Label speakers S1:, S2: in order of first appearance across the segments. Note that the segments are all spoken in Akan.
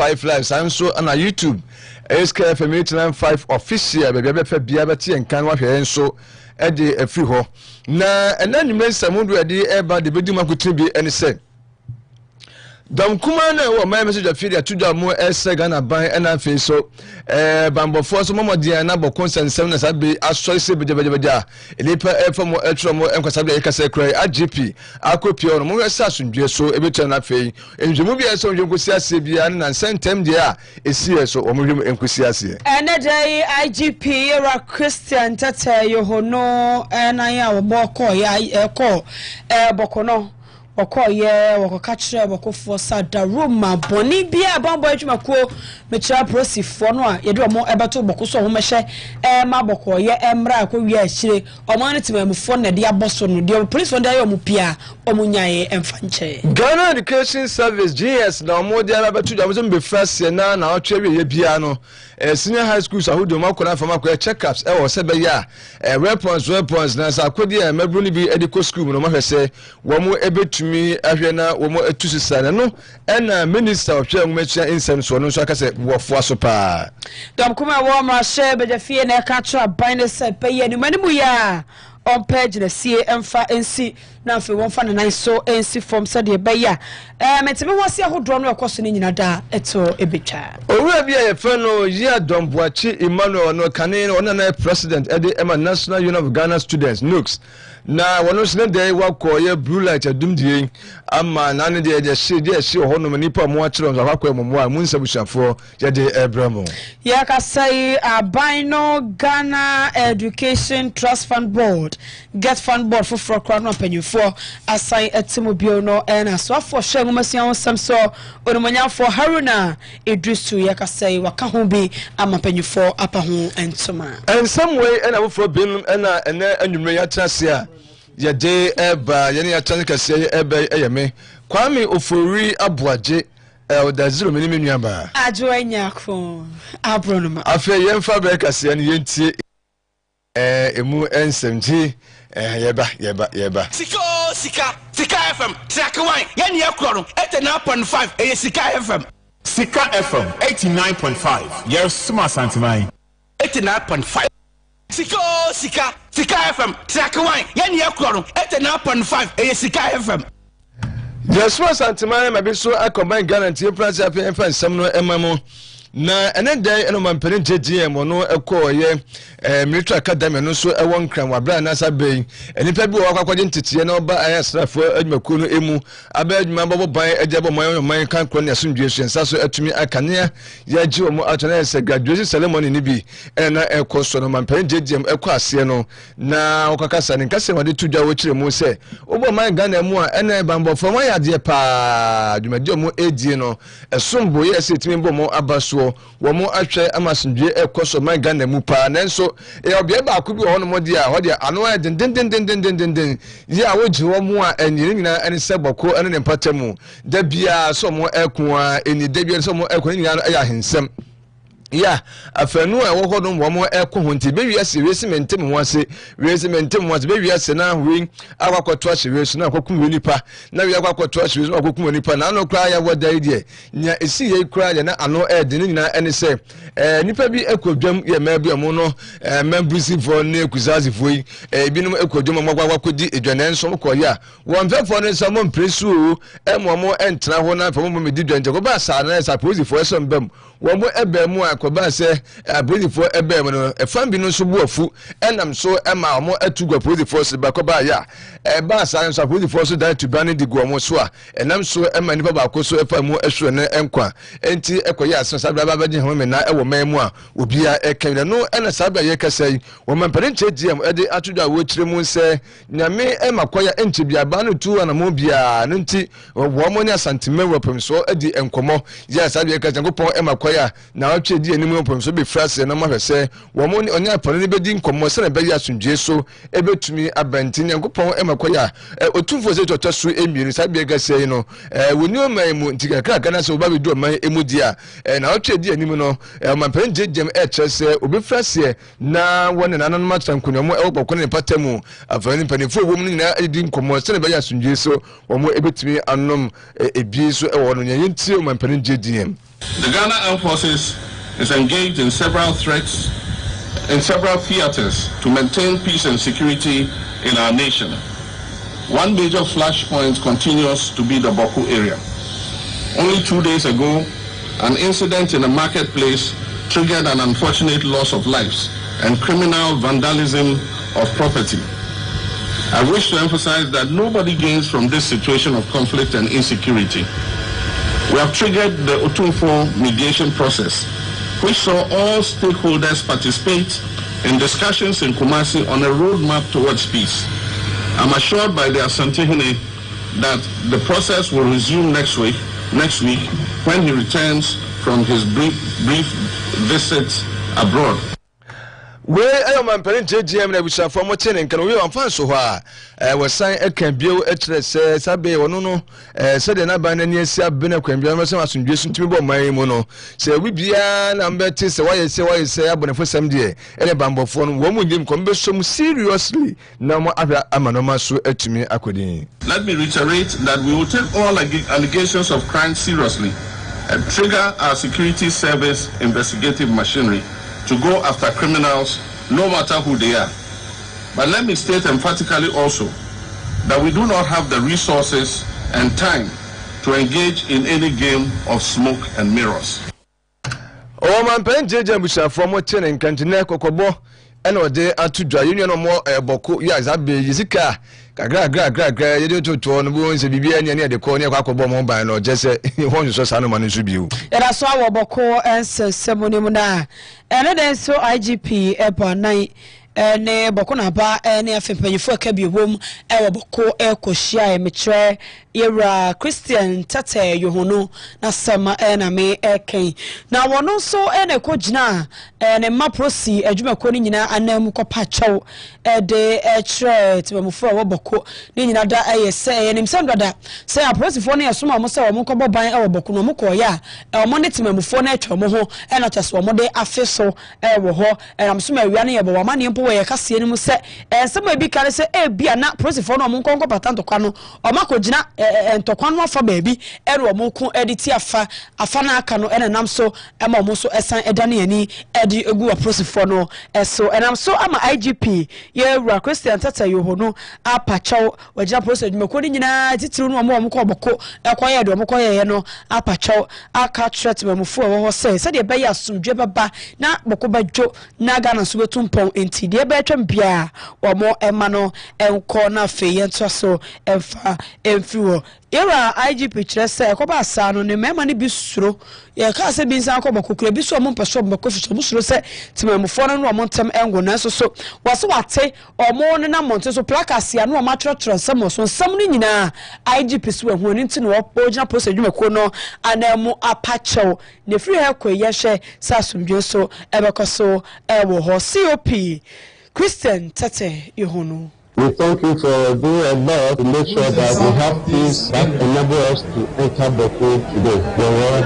S1: 5 lives and so on YouTube Sikka FM 895 official baby abefa bia beti enkan wa hwe enso e de afri ho na enanime samudu e de eba de bedi makutin bi ene se dam kuma na wo my message afiri atuja mo ese Ghana ban ena fe so bambofo so momodian na bokon sensem na sabe aso se beja elipa efo mo etro mo enkwasa be Kase krai AGP akopio no mo wese asundwe so ebetu na fe enjemu bia so nkosi ase bia na sentem dia esi so o mo hwem enkosi ase
S2: ene dey IGP era Christian tete yohono na ya wo boko ya eko bokono okoye wokokachire bokofo sada roma boni bia bambo adwumakuo mechira prosifo no a yede omo ebeto bokoso ho mehye ma bokoye emra akowia ahire omo ne temamufo na de aboso no de police fo de ayo mupia omunyaye emfanche
S1: Ghana Education Service GS na omo de abeto dwamso be first na na otwe ye bia no senior high schools ahudo makona fama ko checkups e wo se be ya weapons na sa akodi e mabru ni bi edico school no mahwese wo mo ebetu mi ahwena wo mo etusisa no ena minister of hwe ngumachia insem so no so akase wo fo aso pa
S2: dom kuma wo ma she be de fie na ka tra ban se pe ye ni manimu ya on page na sie emfa ensi na fe won fa na nan so ensi form se de be ya metebe wo se ahodo no ekoso ni nyina da eto ebetwa
S1: owura bia ye fe no ya domboachi Emmanuel no kanene ona na president ede ema National Union of Ghana Students NUCS na wono sene de wakọ ye blue light adumdie ama na ne de she ho no nipa mo akire so akọ mo a munsabushafo ye de ebramo
S2: ya ka say abino Ghana Education Trust Fund Board get fund board for crown panyufo assign etimobio no na so afọ hwengumasian samso onomanyafo Haruna Idrisu ya ka say waka ho bi ama panyufo apa ho entoma
S1: and some way and afọ bin na ene anwumre ya trase a ya de eba ye ne ya Sikka Kase eba eyeme Kwame Ofori Abuaje da zero mini nuaba
S2: ajoanya ko abronoma
S1: afa yemfa be Kase ne yentie emu ensemji yeba
S3: Sikka FM track 1 ye ne yakro 89.5 Sikka FM
S4: Sikka FM 89.5 yes suma santimai
S3: 89.5 Sikka FM track 1 ye ne yakro 89.5 Sikka FM
S1: yes suma santimai ma bi so akoban guarantee price afi emfa nsam no emamo na ene dai eno mampere JGM no ekoye military academy no so ewon kran wabra na sabe enipa bi wo akwakwade ntete na oba ayasrafo adwumakuo no emu aba adwuma bobo ban ejabo man kan kro ne asundwe so ensa so atumi akanea ya ji omo atona ese graduation ceremony ni bi na ekoso no mampere JGM ekọ ase no na okakasa ne nkase wade tudwa wo kire mu se obo man Ghana mu a ene bambofo man yade pa adwumadi omo edi no esombo ye ese timi bo mo abaso wo mo ahwe amasundwe ekoso man Ghana mu pa nanso e obia ba akubi ho no modi a ho de ano a den ya woji wo mu a enyi nyina ene seboko ene ne mpatamu da bia so mo ekun a eni da bia so mo ekun nyina ya hensem ya afanu a wo hodon wo mo ekun ho nti be wiase wesi mentem ho ase be wiase na hwe akwakoto ahwe wesi na akokum we nipa na wi akwakoto ahwe wesi na akokum we nipa na no kra ya woda ide nya esi ye kra ya na ano ede nyina ene se nipa bi ekodwam ye ma bi omo no membrisi for na ekuzazi foi ebinum ekodwam mo gwagwakodi edwane nso ko ya won fefo ne samo mpresu mo entra ho na fa mo medi dwante ko ba sa na sa police for so mbam wo mo ebe mu akoba se police for ebe mo no efan bi no so bu afu enam so ema mo atugwa police force ba ko ba ya ba sa so police force da to ban di go mo so a enam so ema nipa ba ko so efa mu ehwe ne enkwa enti ekoya aso sa ba ba gye ho me na ewo man mu a obia ekan no ena sa ba ye Kase wo man parent GM ede atudwa wo kire mu se nyame emakoya enche bia ba no tu ana mo bia no nti wo mo nya santime wopem so edi enkomo ya sa ba Kase ngopon emakoya na otwe di enimu wopem so be frase na mahwese wo mo onya pare ne bedi nkomo se na be ya sunje so ebetumi abanti ngopon emakoya otumfo se toto so emienu sa ba Kase no woni o man mu nti kakra kana se wo ba be du man emudi a na otwe di enimu no man parent GM chese obi frase na wona nanan matran kunyomo ebokko ne patamu afani panifo wo mu nyina edi nkomo se na be ya sunje so wo mo ebetumi anom ebi so e wo no nyanti man parent GM
S5: The Ghana Armed Forces is engaged in several theaters to maintain peace and security in our nation. One major flashpoint continues to be the Boku area. Only 2 days ago, an incident in a marketplace triggered an unfortunate loss of lives and criminal vandalism of property. I wish to emphasize that nobody gains from this situation of conflict and insecurity. We have triggered the Otumfo mediation process, which saw all stakeholders participate in discussions in Kumasi on a roadmap towards peace. I'm assured by the Asantehene that the process will resume next week when he returns from his brief visit abroad.
S1: We man parent JGM na bisha for motin nkan we amfa so ho a we san aka bio etre se sabe wono no se de na ban na ni asi abena kwan bio so asundwe so ntimi bo man mu no se we bia na mbeti se waye se abonefo sam de ene bambofo no wo mu dim ko mbe so mu seriously na mo ahwa amanoma so atumi akodin.
S5: Let me reiterate that we will take all allegations of crime seriously and trigger our security service investigative machinery to go after criminals, no matter who they are. But let me state emphatically also that we do not have the resources and time to engage in any game of smoke and mirrors.
S1: Oh man, pen JJ Busha from Motin and Cantine Kokobo, and or day to dry union or more Boko, yes, that be Sikka Kase3 you do to on wounds and be near the corner Kokobo mobile or just one so Sanoman should be you.
S2: And I saw Boko and ceremony muna. And then so IGP upon night. Ne bokona ba ne afempanyifo akabi wom ewo boko ekohia emetre yera Christian tate yohono na sama na me eken na wono so na kogina ne maprosi adwumako ni nyina anam kopa chaw de etre tebamufo wo boko ni nyina da ayese nim sandada se aprosifo ne yesoma mo se wo mkobo ban ewo boko no mkoya mo ne tebamufo na atwa mo ho na taso mo de afeso ewo ho nam so ma wia ne yebo ma ne we kase ni mu se ensema bi kare se bia na prosifo no mo nkonko patanto kwa no o makogina entokwa no afa baabi ere o mo ku editi afa na aka no ene nam so ema mo so esan edane ani edi egu wa prosifo no eso enam so ama IGP ye Christian tata yohono apachaw wajira prosifo dwumako ni nyina titiru no mo ko boko ekoye de mo koye no apachaw aka threat mamufu wo ho se de be ya asumdwe baba na boko badwo na Ghana so betumpon enti de be atwam bia wo mo ema no enko na fe yento so emfa emfiwo era IGP chrese ko ba sa no ne mema ne bisuro ye ka se bi nsan ko bokokura bi so mo mpaso boko fiso musuro se timamufo no mo ntem engo na so wase wate omo ne na monte so plakasia no ma trotro sam so sam ni nyina IGP so ehun ni nti no ogina procedure dwumako no anamu apachew ne free he ko ye hwe sasumdwe so ebekoso ewo ho COP Christian tate yohono.
S6: We thank you for doing a lot to make sure that we have peace that enable us to enter Boku today. Your word,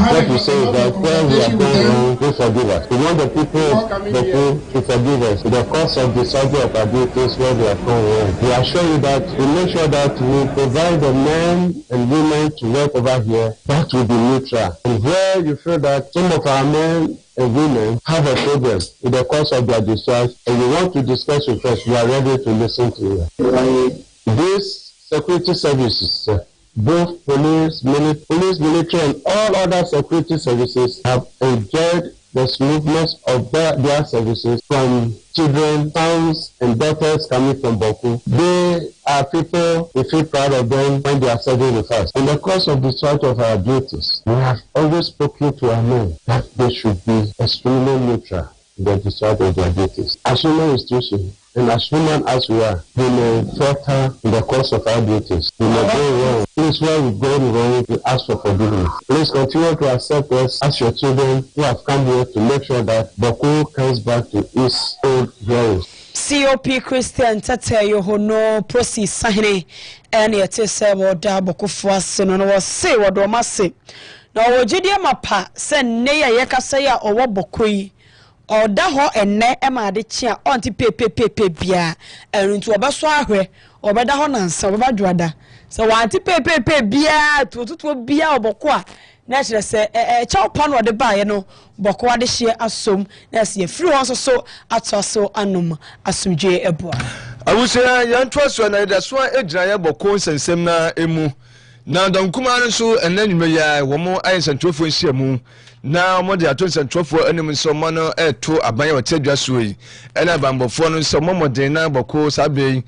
S6: what you say is that where we are going wrong, we forgive us. We want the people of Boku to forgive us. In the course of the surgery of our duties where we are going wrong, we assure you that we make sure that we provide the men and women to work over here that will be neutral. And where you feel that some of our men and women have a problem in the course of their discharge and you want to discuss with us, we are ready to listen to you. These security services, both police, military, and all other security services have enjoyed the smoothness of their services from children, sons, and daughters coming from Boku. They are people, we feel proud of them when they are serving with us. In the course of the discharge of our duties, we have always spoken to our men that they should be extremely neutral in the discharge of their duties. As human institutions, and as human as we are, we may falter in the course of our duties. We may go wrong. Please, where we go wrong, we ask for forgiveness. Please continue to accept us as your children who have come here to make sure that Boku comes back to its old glory.
S2: COP Christian tate yohono prosi sahene ene yete se woda Bokufo ase no wo se wodo mase na wo gidi mapa se ne ya yekasa ya owo Bokoyi oda ho enne ema de chia onti pepepepe bia enuntu obeso ahwe obeda ho nansa obadwada se wanti pepepe bia tututu bia oboko a na kyerɛ sɛ ɛkyɛw pa no ɔde baeɛ no bɔkɔ ade hye asom na sɛ yɛfiri hɔ nso so ato so anom asomdwe ɛboa
S1: awusia yɛntoa so na yɛda so gyina yɛ bɔkɔ nsɛnsɛm na emu na dɔnkuma no so ɛna nnwuma yɛ wɔn ayɛ nsɛntwerɛfoɔ nhyia mu na wɔn de ato nsɛntwerɛfoɔ anim nso wɔn no ɛto aban a wɔte adwa so yi ɛna bambɔfoɔ no nso wɔn mɔden na bɔkɔ saa bɛ yi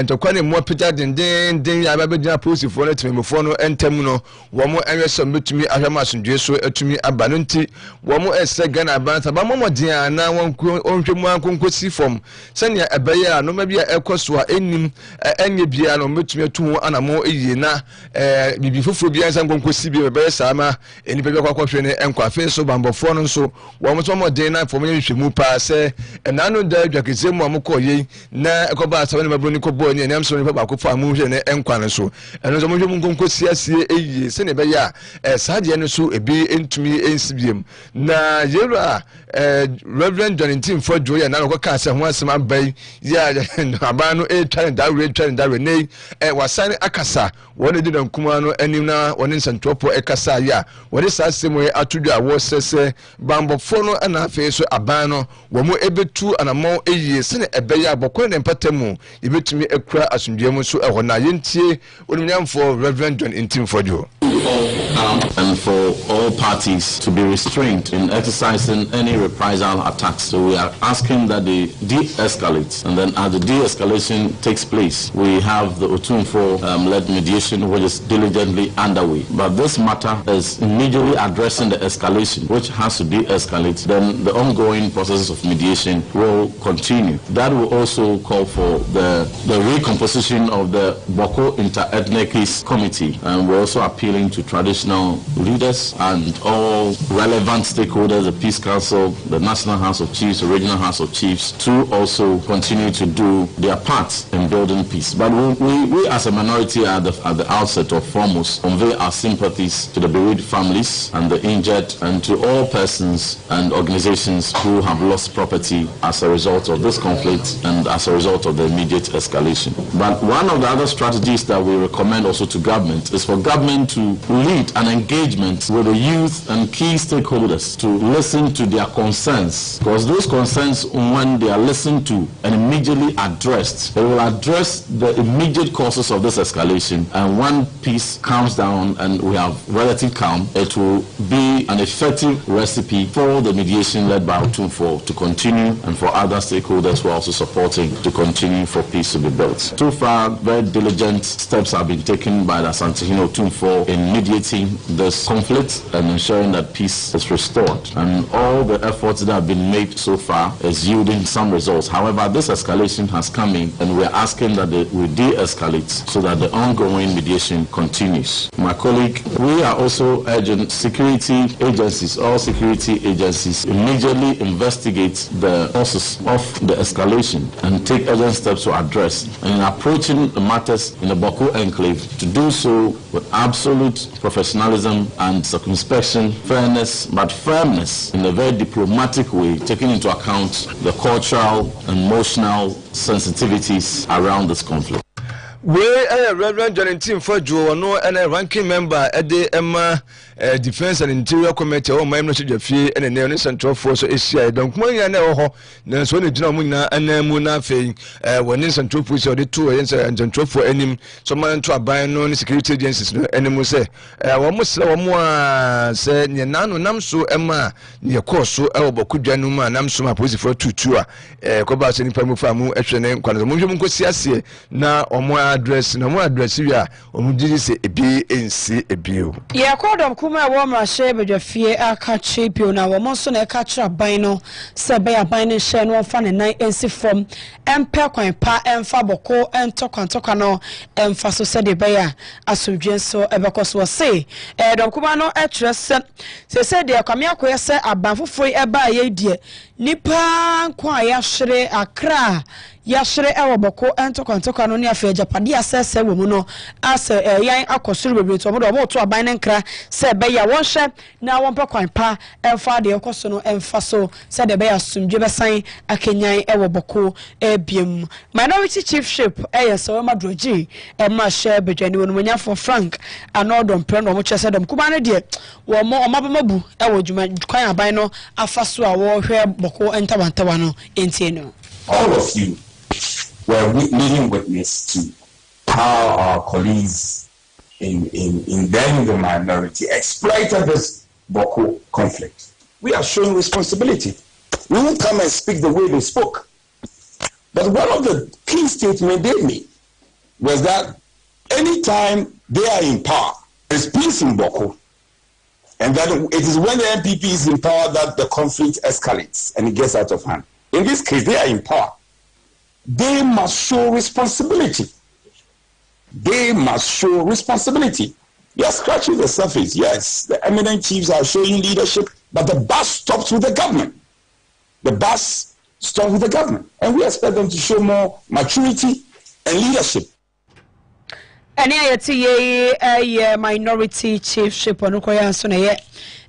S1: ntɔkwa ne mu apita dendenden yɛ abɛgyina polisifoɔ no tɛmɛmufoɔ no ntɛm no wɔn ɛyɛ sɛ mbɛtumi ahwɛ mu asomdwe so atumi aba no nti wɔn ɛsɛ Ghana aban sɛ wɔn mɔden a na wɔn nhwɛ mu ankonkosi fam sɛnea ɛbɛyɛ a nɔɔma bi a ɛkɔ so a ɛnim ɛnyɛ biara na wɔn bɛtumi atu ho anamo yie na bibi foforɔ biara nsa nkonkosi bi ɛbɛyɛ saa ma nipa bi akɔhwɛ ne nkwa afei nso bambɔfoɔ no nso wɔn nso mɔden na fɔm yɛ nhwɛ mu paa sɛ ɛnano da dwakese mu a mokɔ yɛ na ɛkɔba asɛm ne mabro ne kɔbɔ ne ɛnam so ne baako fa mu hwɛ ne nkwa no so ɛno nso mohwɛ mu nkonkosi asie ɛyie sɛnea ɛbɛyɛ a saa deɛ no so ebi ntumi nsi biem na yɛwura Reverend John Ntimfo Dwo yɛ na ɔkɔka sɛ ho asɛm aba yi yɛ aban no ɛtwa ne dawe ne wasan akasa wɔn de nkuma no anim na wɔn nsɛntwerɛfoɔ ɛkasa yɛ a wɔde saa asɛm yɛ ato dwa wɔsɛsɛ bambɔfoɔ no ɛna afei so aban no wɔn mo ɛbɛtu anamɔ ɛyie sɛnea ɛbɛyɛ a bɔkɔ ne mpata mu yɛbɛtumi akura asomdwe mu nso ɛhɔ na yɛntie onimnyamfoɔ Reverend John Ntimfo Dwo.
S7: And for all parties to be restrained in exercising any reprisal attacks. So we are asking that they de-escalate, and then as the de-escalation takes place, we have the Otumfo-led mediation which is diligently underway. But this matter is immediately addressing the escalation, which has to de-escalate. Then the ongoing processes of mediation will continue. That will also call for the recomposition of the Boko Inter-Ethnic Peace Committee, and we're also appealing to traditional leaders and all relevant stakeholders, the Peace Council, the National House of Chiefs, the Regional House of Chiefs, to also continue to do their part in building peace. But we as a minority at the outset or foremost convey our sympathies to the bereaved families and the injured and to all persons and organizations who have lost property as a result of this conflict and as a result of the immediate escalation. But one of the other strategies that we recommend also to government is for government to lead an engagement with the youth and key stakeholders to listen to their concerns, because those concerns, when they are listened to and immediately addressed, they will address the immediate causes of this escalation, and when peace calms down and we have relative calm, it will be an effective recipe for the mediation led by Otumfo to continue, and for other stakeholders who are also supporting to continue for peace to be built. So far, very diligent steps have been taken by the Asantehene Otumfo in mediating this conflict and ensuring that peace is restored. And all the efforts that have been made so far is yielding some results. However, this escalation has come in, and we're asking that we de-escalate so that the ongoing mediation continues. My colleague, we are also urging security agencies, all security agencies, immediately investigate the causes of the escalation and take urgent steps to address. And in approaching the matters in the Boko enclave, to do so with absolute professionalism and circumspection, fairness, but firmness in a very diplomatic way, taking into account the cultural and emotional sensitivities around this conflict.
S1: We Reverend John Ntimfo Dwo no and a ranking member at the Emma Defense and Interior Committee or my message of fear and a neon central force Asia. Don't come here now. There's one Jamuna and Muna Fay when in central police or the two against and central for any someone to buy non security agencies. Any say, one must say, Nano Namso Emma, near course so elbow could Januma, Namsuma police for 2 Cobas and Pamufamu, Eshane, Quanamukum Cossiasia, now or more address no more address ya omudiri se ebi ensi ebio
S2: ye kodom kuma wo ma she bedwafie aka chepio na wo monso na eka kira ban no se be ya ban ne she no fa ne nan ensi fom empe kwan pa emfa boko entokwantoka no emfa so se de be ya asodwen so ebekoso se dom kuma no etre se de kwame akoye se aban fofoi eba ye die nipa kwa ya hwere akra yashere ewo boko entokantokwa no ne afa japade asese wo mu no ase yan akosoro bebre to omodo obo to aban ne nkra se be ya won hye na won pe kwan pa emfa de ekoso no emfa so se de be ya sumdwe besan akenyan ewo boko ebiem minority chiefship so madroji ma hye bedwani wonu nyafo Frank anodom pre no mo chese dem kuba ne de wo mo omabamabu ewo djuma kwan aban no afa so a wo hwe boko entabantawa no entie no.
S8: All of you were living witness to how our colleagues in then the minority exploited this Boko conflict. We are showing responsibility. We won't come and speak the way they spoke. But one of the key statements they made was that anytime they are in power, there's peace in Boko. And that it is when the MPP is in power that the conflict escalates and it gets out of hand. In this case, they are in power. They must show responsibility. They must show responsibility. You are scratching the surface. Yes, the eminent chiefs are showing leadership, but the bus stops with the government. The bus stops with the government. And we expect them to show more maturity and leadership.
S2: Any ayati minority chiefship on Okoya so na ye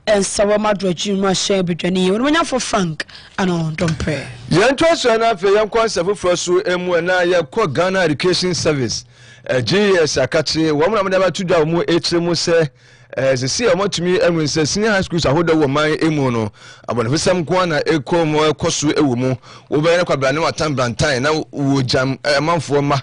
S2: and sawa madroji ma share bedwani wonu nya for Frank ano don pray
S1: yan to so na fe yan kwan safu froso emu na ye ko Ghana Education Service GS akachi wo mo na ba tudwa mu echiremu se sisi omotumi enwinse senior high schools ahodo wo man emu no abonefisam ko na ekomo ekoso ewo mu wo be ne kwabra ne watan brantan na wo jam manfo ma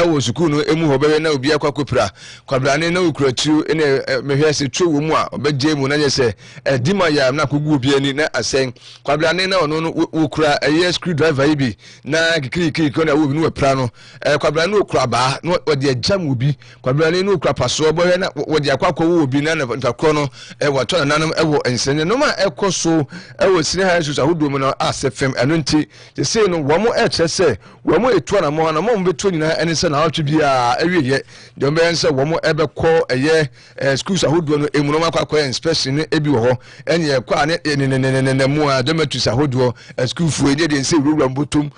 S1: ewo school no emu ho be na obi akwakopira kwabra ne na okuratu ene mehwese twu wo mu a obeje mu na yese dima ya na kogu obi ani na asen kwabra ne na ono no wokura screw driver ibi na kikiri ko na wo bi no wepra no kwabra ne okura ba no ode jam obi kwabra ne no okura paso bo na wode akwakwo na ntakrono wato nanam ewo ensenye no ma ekoso ewo senior high schools ahodo mu no asefem eno nti se say no wo mo echese wo mo etu na mo beto nyina ene se na awtwe bia awiye de mbe ense wo mo ebekọ eye schools ahodo no emu no makwa inspection ebi wo ho enye kwa ne mu a de metu ahodo school fu ede de se wura mbotom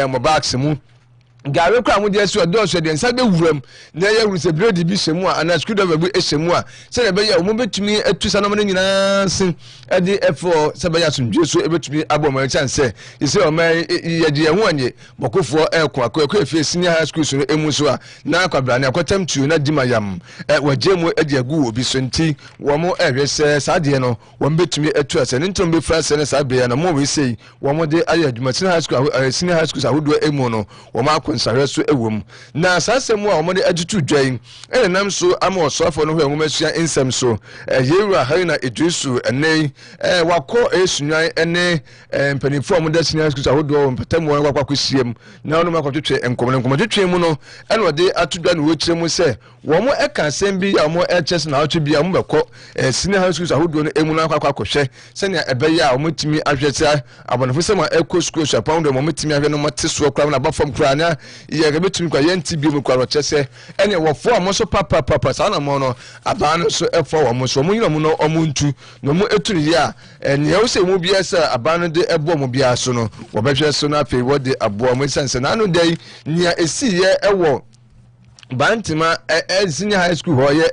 S1: mo bags mu gawe kwa mu de so do so de nsa be wuram na ye wuru se bredi bi shemu a na screw driver bi eshemu a se be ya mo betumi atusa no mo nyina sin ade efo se be ya sundwe so ebetumi aboma chance ye se o man ye de hu anye bokofo ekwa efie senior high school so emu so a na kwabra na kwatam tu na dimayam wajemu ade agu obi so nti wo mo ehwese sade no wo betumi atuasa ne ntom be france ne sa be ya na mo we sei wo mo de aye adwuma senior high school ahodo emu no wo ma nsare so ewom na asasemu a omode ajutu dwan ene nam so ama osofo no hwe ngomasua ensem so yewura harina edrisu ene wako esunwan ene mpanifo omode senior school ahodo mpatam won kwakwakosiem na ono makwatwetwe enkomnenkomtwetwe mu no ene ode atudwa no wokyire mu se wo mo eka asem bi ya mo eches na atwe bi ya mo bekọ senior school ahodo no emu na kwakwakohwe sene ebeya a omotimi ahwetsa abonefo sema eco school shapam do omotimi ahwe no mateso kra na bafam kra na ye ga betumi kwa yenti bi mu kwa rochese ene wofo amoso papa sana mo no abano so efo wo mo so mo yino mo no omuntu no mo eturi ya ene wo se mu bia sa abano de ebo mo bia so no wo behwe so na afi wo de abo mo sense na anu dai nia esi ye ewo Bantima senior high school ho ye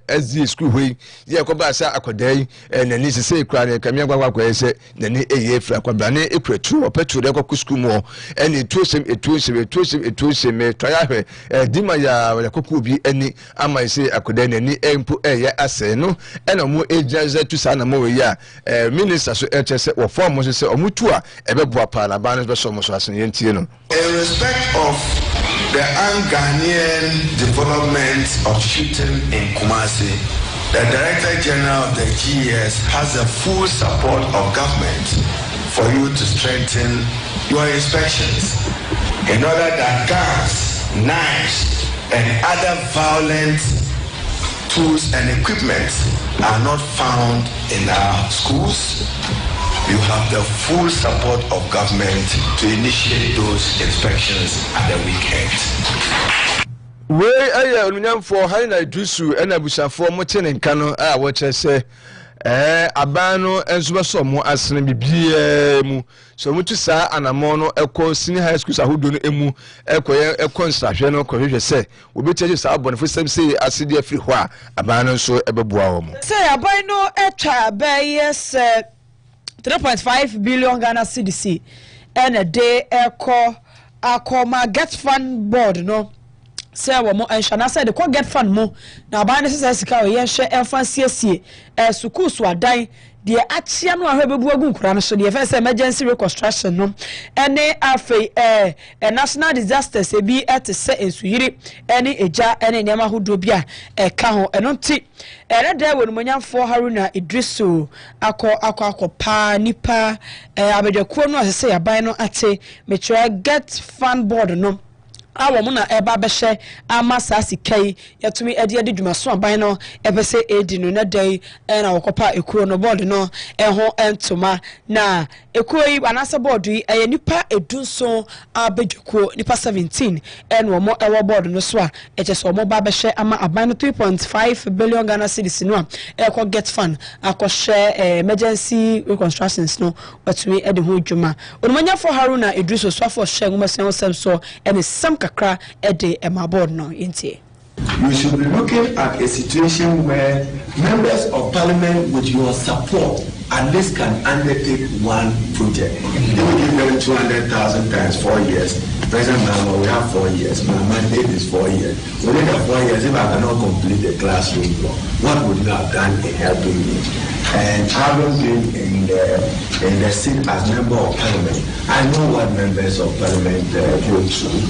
S1: SG school ho ye ko ba sa akodai nani se kra ne kamia gwagwa ese nani eye fra kwabra ne ekratu opetu de ko school mo eni etuosem toya hwe dima ya koku bi ani ama se akodai nani empo eye ase no ena mo ejaza tu sa na mo we ya minister so echese wo form mo se omutu a ebeboa pa na ba ne be so mo so asen yentie no
S9: in respect of the Ghanaian development of shooting in Kumasi, the Director General of the GES has the full support of government for you to strengthen your inspections in order that guns, knives, and other violent tools and equipment are not found in our schools. You have the full support of government to initiate those inspections at the weekend.
S1: We aya onunyam for Harina Dusu and Abusha for Motin and Kano, I watch say aban no enso be so mo asene bibia mu so mutu saa anamo no ekọ senior high schools ahodo no emu ekọ nsahwe no kọ hwehwe se obetie saa abonefo sem sei asede afiri ho a aban no nso ebebua wo mo
S2: say aban no etwa be yes 3.5 billion Ghana cedis and a day ekọ akoma get fund board no say wo mo enhana say the ko get fund mo na aban no say sika o ye hwe emfasiesie school so adan de achia no ahwebebu agunkura no so de first emergency reconstruction no ene afei national disasters ebi etese ensuyiri ene eja ene nyama hodo bia ka ho eno nti ereda we no manyamfo Haruna Idrisu akọ pa nipa abedekuo no asese yaban no ate metwa get fund board no awo mu na eba behye ama sasikai yatumi ede dwumaso aban no ebese edi no na dai na wokopa ekuro no board no eho entoma na ekuro yi anase board yi nipa edunso abedwekuo nipa 17 wo mo ewo board no so a echeso mo ba behye ama aban no 3.5 billion Ghana cedis no a eko get fund akọhye emergency reconstructions no watumi ede ho dwuma onumanya for Haruna Idrisu so afọ hye ngumasen so ene sam kakra ede board no intie.
S9: You should be looking at a situation where members of parliament with your support at least can undertake one project. They will give them 200,000 times 4 years. President Mahama, we have 4 years. My mandate is 4 years. Within the 4 years, if I cannot complete the classroom block, what would you have done in helping me? And having been in the seat as member of parliament, I know what members of parliament go through.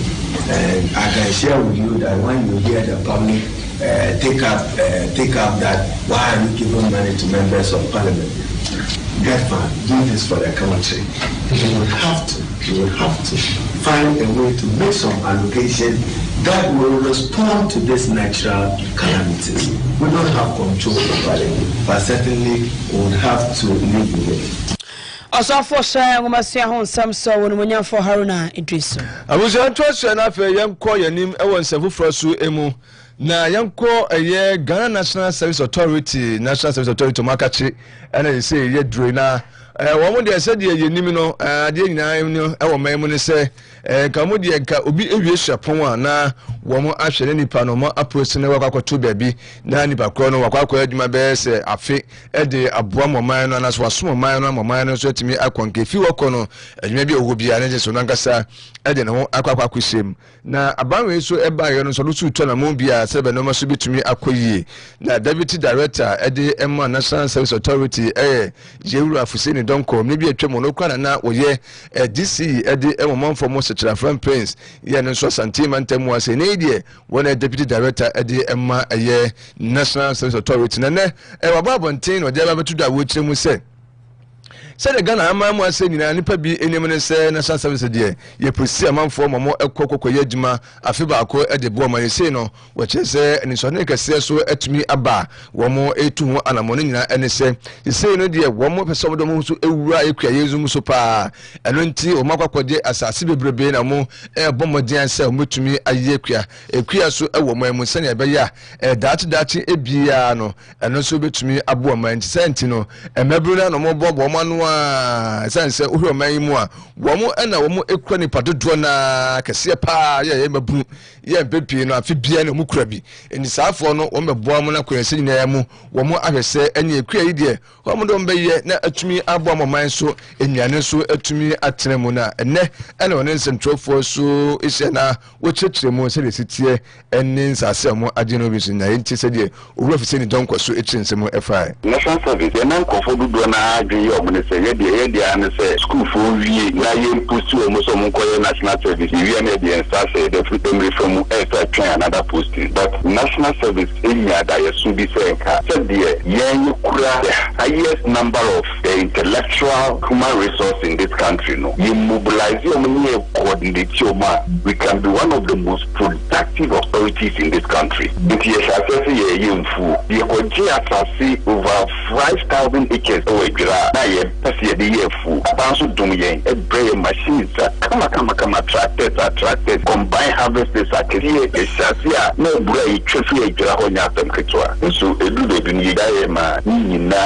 S9: And I can share with you that when you hear the public take up that why are you giving money to members of parliament? Get fund, do this for the country. You will have to find a way to make some allocation that will respond to these natural calamities. We don't have control over it, but certainly we will have to live with it.
S2: Also for share ngomasia ho nsam so wonu munya for Haruna Idrisu.
S1: Abuja ntwaso na fe yenko yanim ewo nsafo frasu emu na yenko eye Ghana National Service Authority makachi ena say ye dure na wo mo de se de yenim no de nyina no ewo memu ne se ka mo de ka obi ewie hyapon a na wo mo ahwere nipa no mo approach ne wakwakoto baabi na nipa kro no wakwakọ adwuma be se afi de aboa moman no na so aso moman no so timi akonke fi woko no adwuma bi owo bia ne so nankasa de ne ho akwakwakosem na abanwe so eba ye no so lutu to na mo bia se be no so bitumi akoyie na deputy director de Emma National Service Authority Jewuru Afuseni donko me bi atwa mo no kwa na oye DC de emomamfo mo secretary from Prince ye no so santima ntemu ase ne die wona deputy director de Emma National Service Authority na ne wababontin no de ba betu da wo kyeremu se the Ghana amamu ase nyina nipa bi enim ne se National Service de ye pusi amanfo momo ekokoko ye adwuma afi ba ko de bo ma yese no wo che se eni so ne kase so atumi aba wo mo etu ho anamo nyina ene se yese no de wo mo pese mo do mo so ewura ekua yezu mu so pa eno nti o makwakwode asase bebrebe na mo bo modien se o metumi aye ekua so ewo mo emu se ne ebe ya dachi ebia no eno so betumi abo ma nti se nti no emebru na no mo bo ma no sanse ohwe man mu a wo mo na wo mo ekura ni padodo na kase pa ye mabu ye pepi no afi bia na mu kura bi eni saafo no wo meboa mo na kwense nyina mu wo mo ahwese eni ekura yi de wo mo do mbeye na atumi abo mo man so enuane so atumi atene mu na enne ena won nsentrofo so ehye na wo kyekire mu se de sitie eni nsase mo age no bi so na enti se de owura fi se ni donko so ekyinse mu efa
S10: National Service ye nan kofo dudu na adwe yo mo ne se ye de an se school for wie na ye post o mo so mo koye National Service wie na de ensase de freedom from extra train another posting but National Service enya da ye so bi se ka se de ye kura the highest number of the intellectual human resource in this country no you mobilize your money coordinate your man we can be one of the most productive authorities in this country but ye shall say ye mfu ye koji asasi over 5,000 acres o ejira na ye pese de ye fu aba so dum yen e bre machines kama tractors combine harvesters akrie e shasia na bura e twefu e dwara ho nya atam ketwa so edu de bi ni da ye ma nyina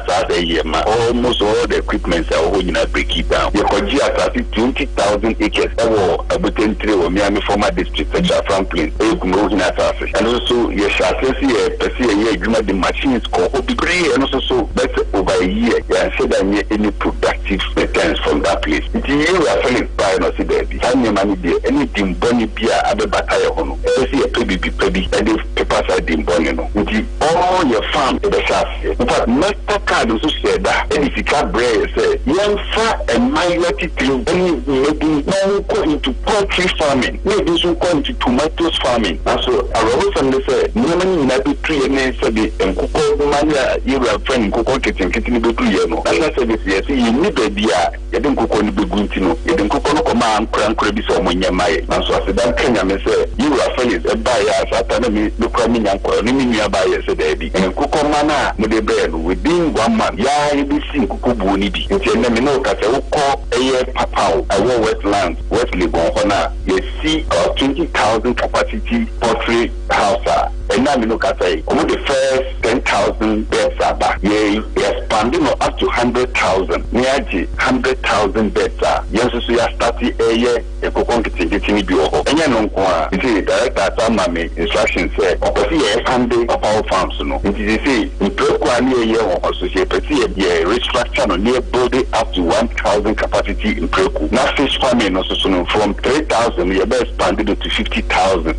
S10: sa da ye ma almost all the equipment are ho nyina break it down ye koji asasi 20,000 acres ewo abutentre wo miami former district such as Franklin e kumo nyina asasi and also ye shasia ye pese ye adwuma the machines ko obibre and also so but over a year ya said that any productive returns from that place it you are feeling by no see there any money there any dimboni bia abebata ye hono pese ye pebi and the papers are dimboni no it all your farm the shasia in fact master card also said that any Sikka bread say young far and minority thing any maybe now go into poultry farming maybe so go into tomatoes farming and so I always say no money na be tree and say the enkuko mania you are friend enkuko kitchen be tree no that's say this yes you need baby ya enkuko ni be gunti no enkuko no koma ankra bi so monyama ye and so as that Kenya me say you are friend is buy as atana me kwa mi nyanko ni mi nua buy say there be enkuko mana mo de be no within 1 month ya you be see enkuko bu ni bi nti na me no ka say uko eye papao awo wetlands westly gon hona you see about 20,000 capacity poultry house and now we look at say the first 10,000 beds are back. Yeah, expanding up to 100,000. Nearly 100,000 beds are. Yes, so you are starting a year. A coconut getting it. And you know, the director some instructions say, "Opposite funding of our farms." No, it is say in Preku year or associate restructure on near building up to 1,000 capacity in Preku. Now fish farming also from 3,000 we are expanded to 50,000.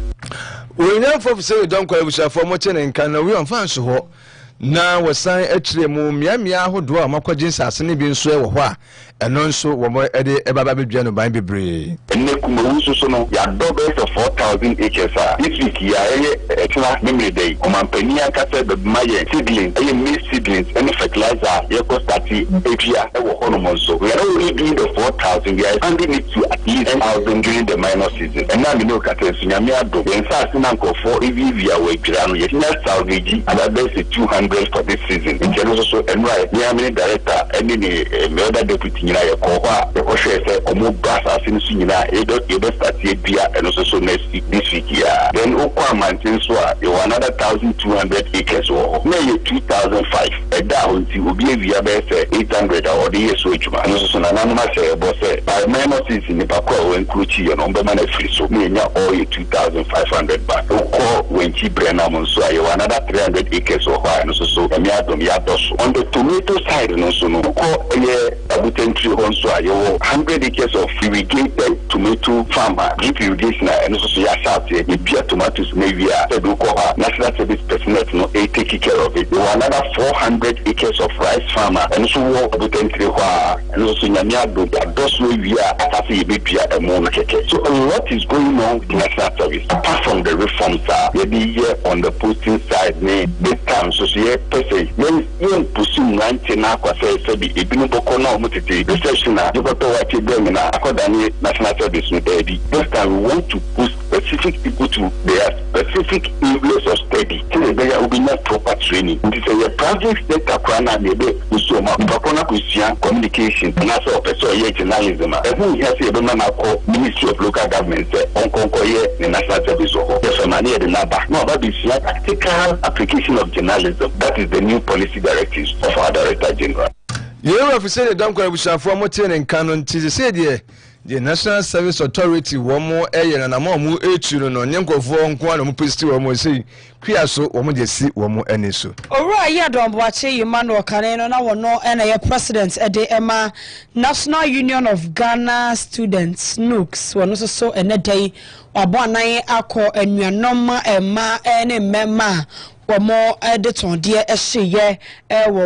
S1: We now for say don't call us for much and can we on fans ho na wasan atire mu miamia ahodo a makwagin sasene bi nso e wo ho a eno nso wo mo ede ebaba bedua no ban bebre
S10: enne kuma wusu so no ya do be 4,000 acres a this week ya etna memory day o mampani aka say be maye seedlings maize seedlings and fertilizer ye ko stati epia e wo ho no mo so we are already doing the 4,000 we are expanding it to at least 1,000 during the minor season and now we know ka say sunyame ado yen sa sinanko for evia we dwara no ye nya salvage and that is 200 for this season. In general, so and right, we have many director and any other deputy in a cohort, the question say, Omo Brass as in Sina, Edo start here and also so next week, this week here. Then Okwa Mountains were another 1,200 acres or maybe 2,005. And that will be via 800 or the years which man. And also, anonymous say, by minor season, the Pako and Kuchi and Omberman free, so me and all 2,500 back. Oko when she Brennan, so another 300 acres or so on the tomato side no so no ko abutentry on so 100 acres of irrigated tomato farmer drip irrigation and so ya start e bia tomatoes maybe said ko national service personnel no take care of it another 400 acres of rice farmer and so abutentry and so nyamia do those we are after e bia e mo keke so what is going on with national service apart from the reforms here on the posting side this time so pese yen pursue ranting na kwase be ebinu boko na omutete reception na jokoto wa chegbe na akodani national service no dey this time we want to push specific people to their specific areas of study so they will be not proper training this is a private sector kwana nebe usoma bakona kusia communication na so person ye journalism every here say be na call ministry of local government onkonko ye the national service o so na near the number no about this practical application of journalism. That is the new policy directives of our Director General.
S1: You have said the Duncan Bushafo Motin and Canon said the National Service Authority one more air and a more no Yanko for Quantum Pisti or Mosi, Criaso or Modesi or more any so. All right, yeah, don't watch you, Manuel Caneno, now no, and a president at the Emma National Union of Ghana Students, Nooks, one also so and a day, or Bonai Ako and your norma and ma and memma. Or more editor, dear SCA,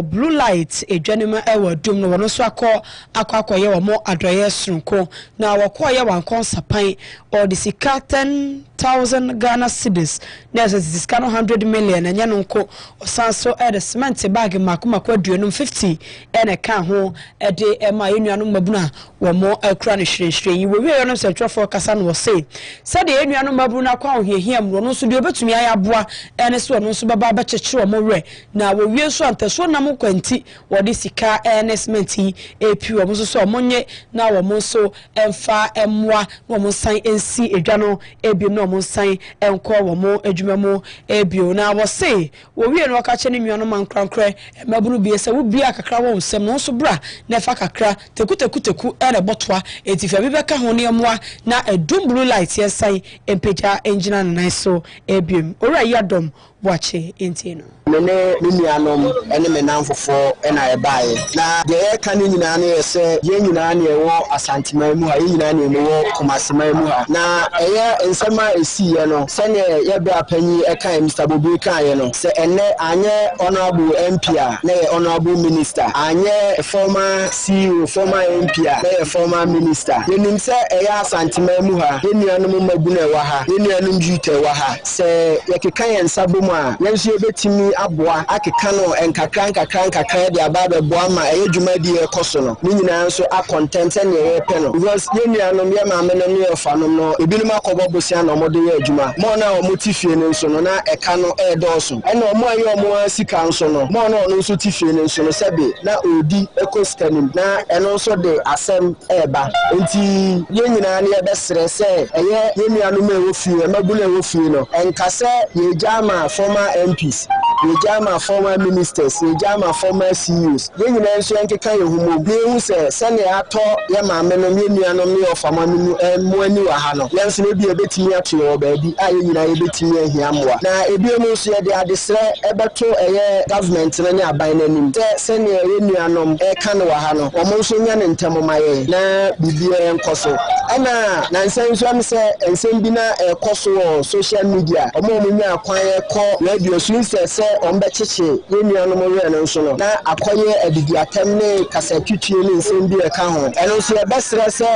S1: blue light, a gentleman, doom, no one so aqua, or more address, now, or choir one concert pine, or the Sikka 10
S2: 100,000 Ghana cedis. There's a discount 100 million and yanunko osanso the cement bag makuma kwadunum 50 and a can ho a day ema yuanu mabuna were more cranish. You will hear on central for Casan was say. Said the yuanu mabuna kwa here no so be able to me ayabua and so no so baba chechu more. Now we so ante so na mo kwenti wodi sika earnestmenti epu omo so omonye na wo so emfa emwa wo san ensi edwano ebiem na wo san enko wo mo adwuma mo ebio na wo say wo wie no ka che ne nuano mankrankre mabunu bie se wo bia kakra wo nsem no so bra na fa kakra teku ere botwa etifa bi beka ho ne emwa na edum blue light yesan empeja engine na so ebiem ora yadom boache intino
S11: mene nuanom ene menamfofo ena ebae na de ka ne nyina ne se ye nyina ne ewo asanteman mu ha ye nyina ne ewo komaseman mu ha na eye nsema esiye no se ne ye be apanyi eka Mr. Bobi kan ye no se ene anye honorable MP a na ye honorable minister anye former CEO former MP a na ye former minister ye nim se eye asanteman mu ha ye nuanom maguna ewa ha ye nuanom jute ewa ha se ye kekan ye nsabo mu a yenso ebetimi aboa akeka no enkakran de ababe boa ma eyedwuma di ekoso no ni nyina nso a content ne yepe no because yenuanom ye ma amene no yefanom no ebinim akobo bosia na omode ye adwuma mo na omotifie ne nso no na eka no edoso ena omo aye omo asika nso no mo na ono nso tifie ne nso no sebe na odi ekostanim na eno nso de asem eba enti ye nyina ne ebesere se eye yenuanom ewo fie mabule ewo fie no enkase ye jama former MPs ye jama former ministers ye jama former CEOs ye nyina nso enkeka ye humo bi hu se ne ato ye maame no me nuanom ne ofama no mu ani wa ha no yenso no bi ebetimi ato yo baabi a ye nyina ebetimi ahia moa na ebi mu nso ye de adesre ebeto eye government ne aban nanim se ne ye nuanom eka no wa ha no omo nso nya ne ntemo maye na bibia enkoso ana na nsenso am se ensem bi na ekoso social media omo nya akwan ekọ radio so ombe chichi ye nuanom we no nso no na akoye adidi atem ne kasa twitwie ne nsem bi eka ho eno so e besere se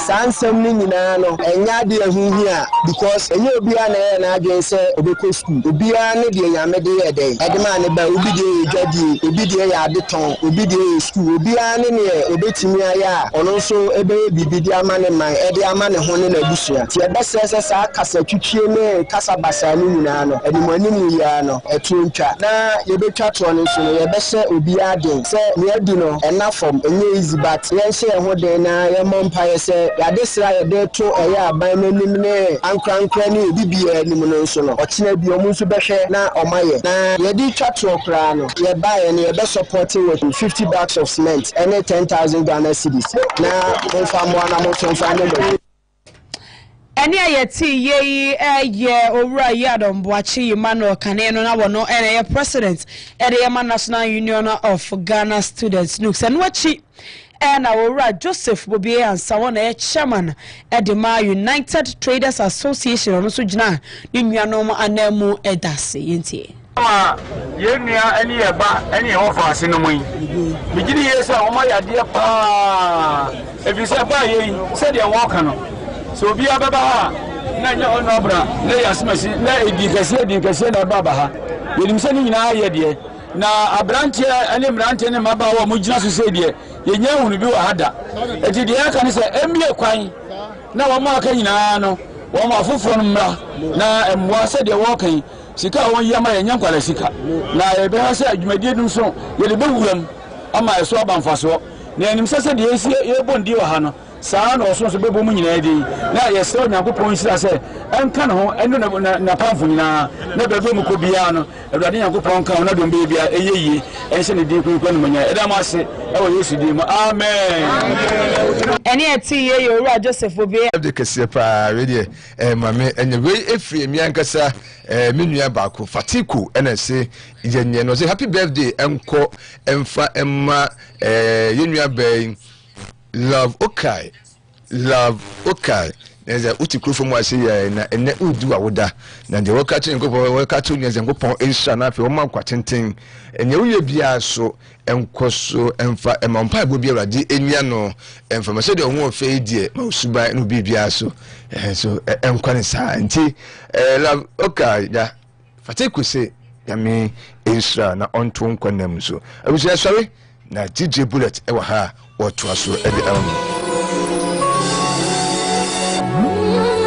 S11: sansem ni nyina no enya de ahuhu a because enye obi a na adwen se obekọ school obi a ne de nyame de ye dey edema ne ba obi de dwadi obi de ya adeton obi de school obi a ne obetimi aya ono nso ebe bibi de ama ne man e de ama ne ho ne na busua ti e besere se sa kasa twitwie ne kasa basa ni nyina no animu ya no etuntwa na yebetwa to no so yebese obi aden se ne adi no enafom enye easy but yense ho den na yemompa yese yadesra yede to eya aban nanim ne ankrankra ne bibi anim no so no okina bi omu so behwe na omaye na yedi twa to kra no ye buy ne yebe support with 50 bags of cement and 10,000 Ghana cedis na confirm one amount of family.
S2: Eni ayeti ye owura yadom boachi Emmanuel Kane no na wono ene president ede Yama National Union of Ghana Students no se nwachi ena owura Joseph Bobi ansa wona chairman edema United Traders Association no so gina ni nuanom anamu edase yenti
S12: yenua eni eba eni hofa ase no moyi bigini yesa o ma yade pa ebisa ba yi se de woka no so bia baba ha na nya ono bra na yasimasi na edikase na baba ha yenim se ni nyina ye de na abrante ene mrante ne maba wa mugina so se de yenya hunu bi wa hada eti de aka ne se emie kwan na wo ma aka nyina no wo ma foforo mra na emwa se de wo kan sika won yama yenya kwala sika na ebe ha se adwumadie dum so ye de bewuram ama eso abanfaso na enim se de esi ye bondi wa ha no saa na oso so bebo mu nyina di na yese onyankopon sira se enka ne ho eno na pamfo nyina na bebe mu ko bia no awurade nyankopon ka na dom bia eyeyi ense ne din kwen no manya eda ma se e wo Yesu din mu amen
S2: eni eti ye owura Joseph Bobi
S1: de kese pa we mame enye we efri mi ankasa menua baako Fatiku ena se yenye no se happy birthday enko emfa emma yenua bay Love okay nze uti krofo mu ase ya na ene udu awoda na de wakato nkopo wakato nze nkopon esha na afi o ma kwa tenten enye uye bia so enkoso emfa emampa ebo bia rade enua no emfa ma se de ho ofe die ma usuba no bibia so so enkwane sa nti la oka ya fate kuse ya me esra na onto nkwanam so abusu sorry na DJ Bullet ewa ha oto aso ede